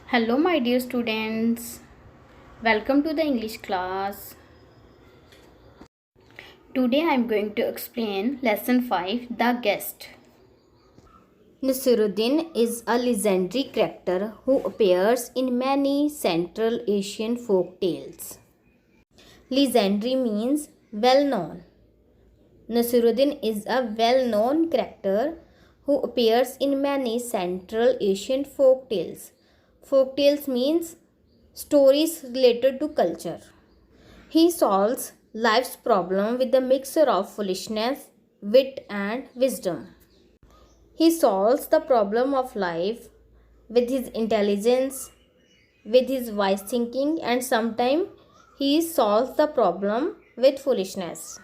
Hello, my dear students. Welcome to the English class. Today I am going to explain Lesson 5 The Guest. Nasiruddin is a legendary character who appears in many Central Asian folk tales. Legendary means well known. Nasiruddin is a well known character who appears in many Central Asian folk tales. Folk tales means stories related to culture. He solves life's problem with a mixture of foolishness, wit, and wisdom. He solves the problem of life with his intelligence, with his wise thinking, and sometimes he solves the problem with foolishness.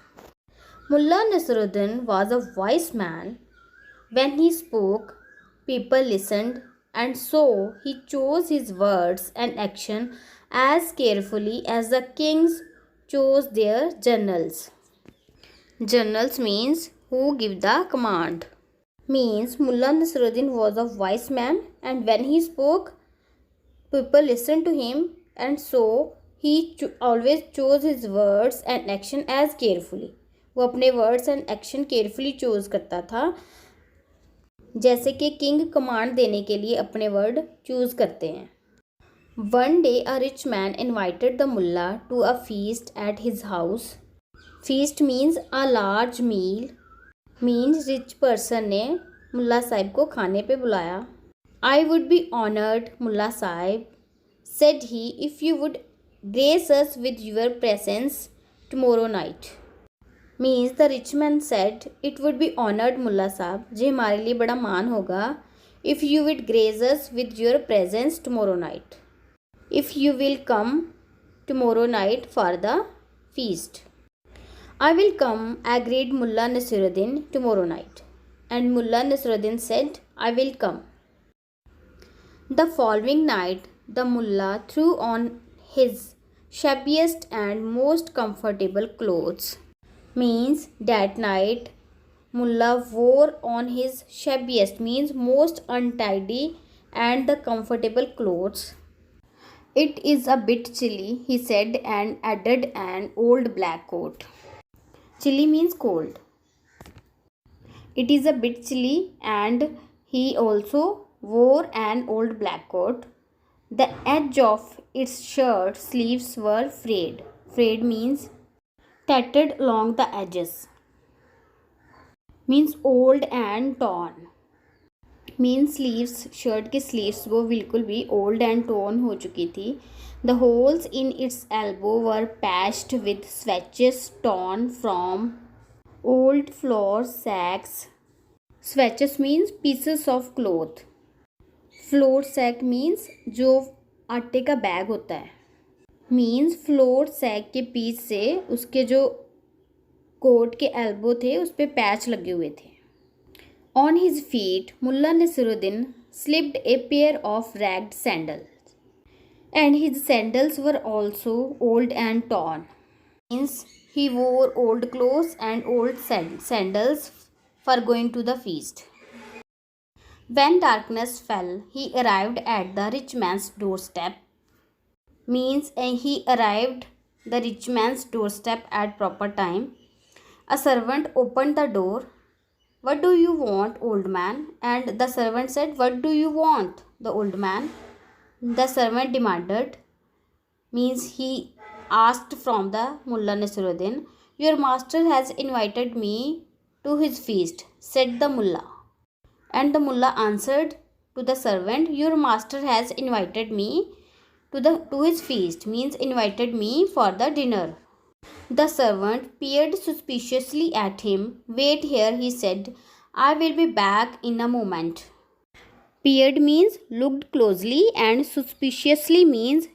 Mullah Nasruddin was a wise man. When he spoke, people listened, and so he chose his words and action as carefully as the kings chose their generals. Generals means who give the command. Means Mullah Nasruddin was a wise man, and when he spoke, people listened to him, and so he always chose his words and action as carefully. वो अपने words and action carefully choose करता था, जैसे कि king command देने के लिए अपने वर्ड चूज करते हैं. One day a rich man invited the mullah to a feast at his house. Feast means a large meal. Means rich person ने मुल्ला साहिब को खाने पे बुलाया. I would be honored, Mulla Sahib, said he, if you would grace us with your presence tomorrow night. Means the rich man said, it would be honored, मुल्ला साहब, जी हमारे लिए बड़ा मान होगा, if you would grace us with your presence tomorrow night. If you will come tomorrow night for the feast. I will come, agreed Mullah Nasruddin, tomorrow night. And Mullah Nasruddin said, I will come. The following night, the mullah threw on his shabbiest and most comfortable clothes. Means that night, mullah wore on his shabbiest, means most untidy and the comfortable clothes. It is a bit chilly, he said, and added an old black coat. Chilly means cold. It is a bit chilly, and he also wore an old black coat. The edge of its shirt sleeves were frayed. Frayed means tattered along the edges. Means old and torn. Means sleeves, shirt के sleeves वो बिल्कुल भी old and torn हो चुकी थी. The holes in its elbow were patched with swatches torn from old flour sacks. Swatches means pieces of cloth. Flour sack means जो आटे का बैग होता है. मीन्स फ्लोर सैक के पीस से उसके जो कोट के एल्बो थे उस पर पैच लगे हुए थे. On his feet Mulla Nasruddin slipped a pair of ragged sandals and his sandals were also old and torn. Means he wore old clothes and old sandals for going to the feast. When darkness fell, he arrived at the rich man's doorstep. Means he arrived the rich man's doorstep at proper time. A servant opened the door. What do you want, old man? And the servant said, what do you want, the old man? The servant demanded. Means he asked from the Mullah Nasruddin. Your master has invited me to his feast, said the mullah. And the mullah answered to the servant, your master has invited me to his feast, means invited me for the dinner. The servant peered suspiciously at him. Wait here, he said, I will be back in a moment. Peered means looked closely, and suspiciously means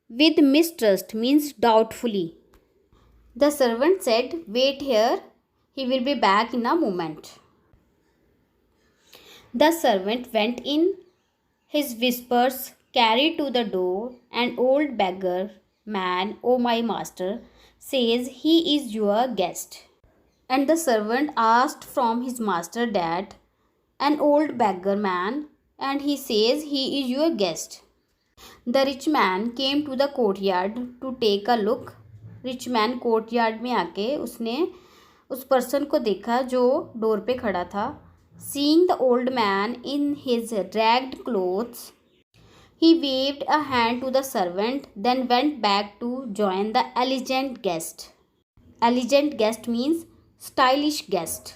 with mistrust, means doubtfully. The servant said, wait here, he will be back in a moment. The servant went in. His whispers carried to the door. An old beggar man, oh my master, says he is your guest. And the servant asked from his master that, an old beggar man, and he says he is your guest. The rich man came to the courtyard to take a look. Rich man courtyard में आके उसने उस person को देखा जो door पे खड़ा था. Seeing the old man in his ragged clothes, he waved a hand to the servant, then went back to join the elegant guest. Elegant guest means stylish guest.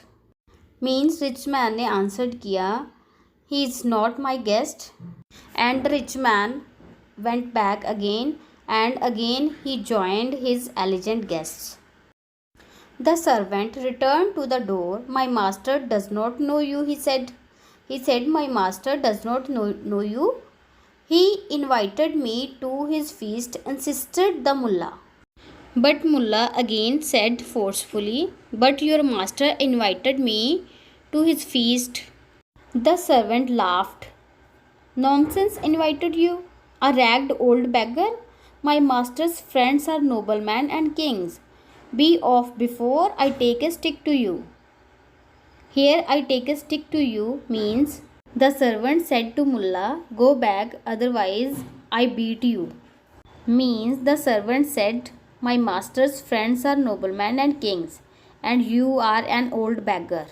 Means rich man ने answered किया, he is not my guest. And the rich man went back again, and again he joined his elegant guests. The servant returned to the door. My master does not know you, he said. He said, my master does not know you. He invited me to his feast, insisted the mullah. But mullah again said forcefully, but your master invited me to his feast. The servant laughed. Nonsense, invited you? A ragged old beggar? My master's friends are noblemen and kings. Be off before I take a stick to you. Here I take a stick to you means the servant said to mullah, go back, otherwise I beat you. Means the servant said, my master's friends are noblemen and kings, and you are an old beggar.